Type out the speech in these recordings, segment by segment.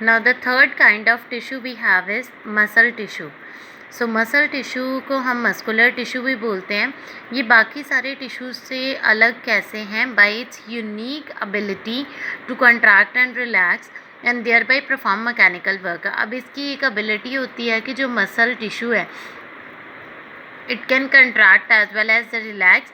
Now the third kind of tissue we have is muscle tissue. So muscle tissue को हम muscular tissue भी बोलते हैं. ये बाकी सारे टिश्यूज से अलग कैसे हैं? By its unique ability to contract and relax and thereby perform mechanical work. अब इसकी एक एबिलिटी होती है कि जो मसल टिश्यू है it can contract as well as relax.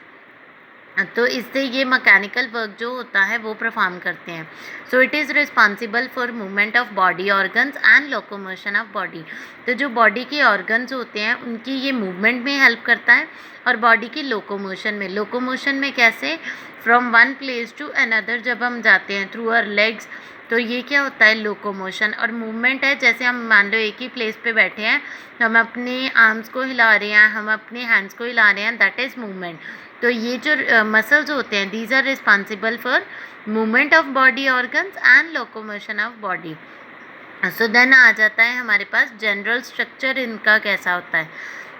तो इससे ये मैकेनिकल वर्क जो होता है वो परफॉर्म करते हैं. So it is responsible for movement of body organs and locomotion of body. तो जो बॉडी के ऑर्गन्स होते हैं उनकी ये मूवमेंट में हेल्प करता है और बॉडी की लोकोमोशन में कैसे? From one place to another जब हम जाते हैं थ्रू आवर लेग्स, तो ये क्या होता है? लोकोमोशन. और मूवमेंट है जैसे हम मान लो एक ही प्लेस पे बैठे हैं, हम अपने आर्म्स को हिला रहे हैं, हम अपने हैंड्स को हिला रहे हैं, दैट इज़ मूवमेंट. तो ये जो मसल्स होते हैं these are responsible for movement of body organs and locomotion of body. So then आ जाता है हमारे पास जनरल स्ट्रक्चर इनका कैसा होता है.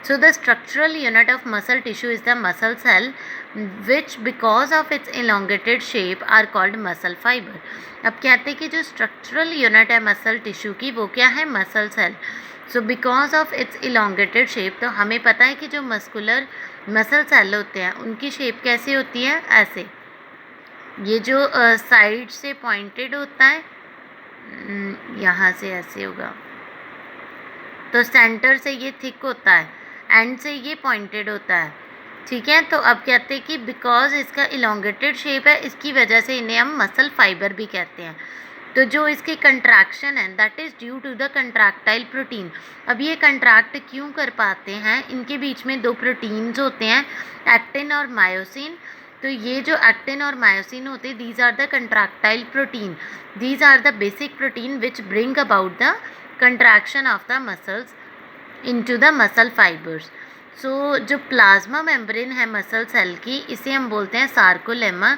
So the structural unit of muscle tissue is the muscle cell which because of its elongated shape are called muscle fiber. अब कहते हैं कि जो स्ट्रक्चरल यूनिट है मसल टिश्यू की वो क्या है? Muscle cell. So because of its elongated shape, तो हमें पता है कि जो मसल सेल होते हैं उनकी शेप कैसी होती है? ऐसे. ये जो साइड से पॉइंटेड होता है, यहाँ से ऐसे होगा, तो सेंटर से ये थिक होता है, एंड से ये पॉइंटेड होता है. ठीक है. तो अब कहते हैं कि बिकॉज इसका इलोंगेटेड शेप है इसकी वजह से इन्हें हम मसल फाइबर भी कहते हैं. तो जो इसकी कंट्रैक्शन है that is due to the contractile protein. अब ये कंट्रैक्ट क्यों कर पाते हैं? इनके बीच में दो प्रोटीन्स होते हैं, एक्टिन और मायोसिन. तो ये जो एक्टिन और मायोसिन होते हैं these are the contractile protein. These are the basic protein which bring about the contraction of the muscles into the muscle fibres. So जो प्लाज्मा मेम्ब्रेन है मसल सेल की, इसे हम बोलते हैं सार्कोलेमा.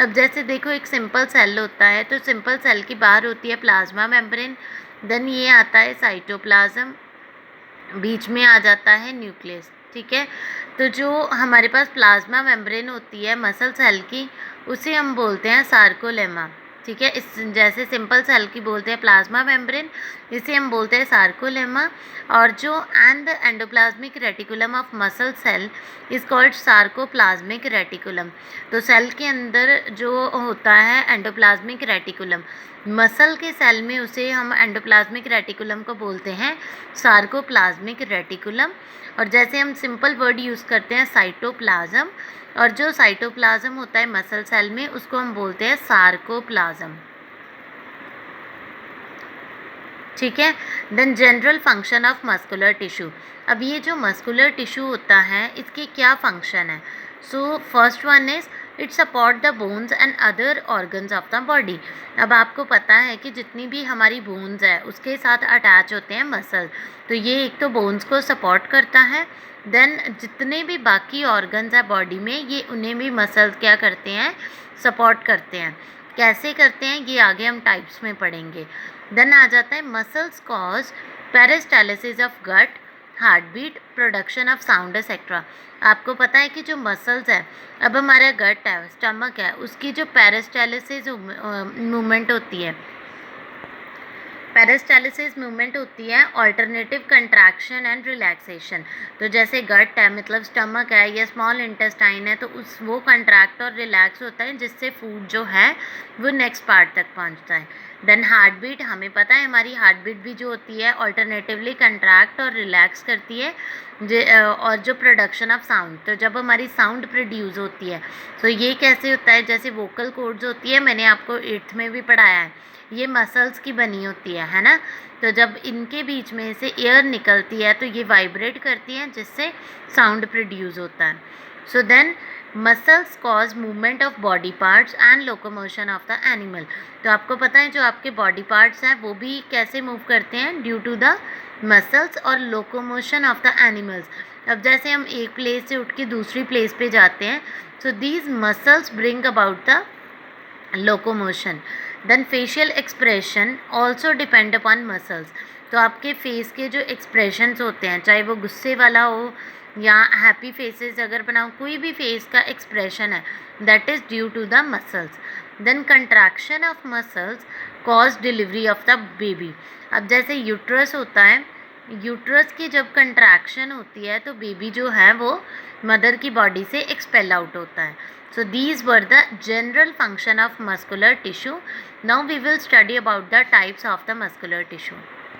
अब जैसे देखो एक सिंपल सेल होता है, तो सिंपल सेल की बाहर होती है प्लाज्मा मेम्ब्रेन, देन ये आता है साइटोप्लाज्म, बीच में आ जाता है न्यूक्लियस. ठीक है. तो जो हमारे पास प्लाज्मा मेम्ब्रेन होती है मसल सेल की उसे हम बोलते हैं सार्कोलेमा. ठीक है. इस जैसे सिंपल सेल की बोलते हैं प्लाज्मा मेम्ब्रेन, इसे हम बोलते हैं सार्कोलेमा. और जो and the endoplasmic reticulum of muscle cell is called sarcoplasmic reticulum. तो सेल के अंदर जो होता है एंडोप्लाज्मिक रेटिकुलम, मसल के सेल में उसे हम एंडोप्लाज्मिक रेटिकुलम को बोलते हैं सार्कोप्लाज्मिक रेटिकुलम. और जैसे हम सिंपल वर्ड यूज़ करते हैं साइटोप्लाज्म, और जो साइटोप्लाज्म होता है मसल सेल में उसको हम बोलते हैं सार्कोप्लाज्म. ठीक है. Then general function of muscular tissue. अब ये जो मस्कुलर टिश्यू होता है इसके क्या फंक्शन है? So first one is it support the bones and other organs of the body. अब आपको पता है कि जितनी भी हमारी बोन्स है उसके साथ अटैच होते हैं मसल, तो ये एक तो बोन्स को सपोर्ट करता है, देन जितने भी बाकी ऑर्गन्स है बॉडी में ये उन्हें भी मसल्स क्या करते हैं? सपोर्ट करते हैं. कैसे करते हैं ये आगे हम टाइप्स में पढ़ेंगे. देन आ जाता है muscles cause peristalsis of gut, heart beat, production of sound etcetera. आपको पता है कि जो मसल्स है, अब हमारा गट है, स्टमक है, उसकी जो पेरिस्टालिसिस मूवमेंट होती है, पेरिस्टालिसिस मूवमेंट होती है ऑल्टरनेटिव कंट्रैक्शन एंड रिलैक्सेशन. तो जैसे गट है मतलब स्टमक है या स्मॉल इंटेस्टाइन है, तो वो कंट्रैक्ट और रिलैक्स होता है जिससे फूड जो है वो नेक्स्ट पार्ट तक पहुंचता है. देन हार्ट बीट, हमें पता है हमारी हार्ट बीट भी जो होती है ऑल्टरनेटिवली कंट्रैक्ट और रिलैक्स करती है. और जो प्रोडक्शन ऑफ साउंड, तो जब हमारी साउंड प्रोड्यूस होती है तो ये कैसे होता है? जैसे वोकल कॉर्ड्स होती है, मैंने आपको 8th में भी पढ़ाया है, ये मसल्स की बनी होती है ना. तो जब इनके बीच में से एयर निकलती है तो ये वाइब्रेट करती है जिससे साउंड प्रोड्यूस होता है. So then muscles cause movement of body parts and locomotion of the animal. तो आपको पता है जो आपके बॉडी पार्ट्स हैं वो भी कैसे मूव करते हैं? ड्यू टू द मसल्स और लोकोमोशन ऑफ द एनिमल्स. अब जैसे हम एक प्लेस से उठ के दूसरी प्लेस पे जाते हैं, so these muscles bring about the locomotion. Then facial expression also depend upon muscles. तो आपके फेस के जो एक्सप्रेशंस होते हैं, चाहे वो गुस्से वाला हो या हैप्पी फेसेस अगर बनाओ, कोई भी फेस का एक्सप्रेशन है that is due to the muscles. Then contraction of muscles cause delivery of the baby. अब जैसे यूट्रस होता है, यूट्रस की जब कंट्रैक्शन होती है तो बेबी जो है वो मदर की बॉडी से एक्सपेल आउट होता है। So these were the general function of muscular tissue. Now we will study about the types of the muscular tissue.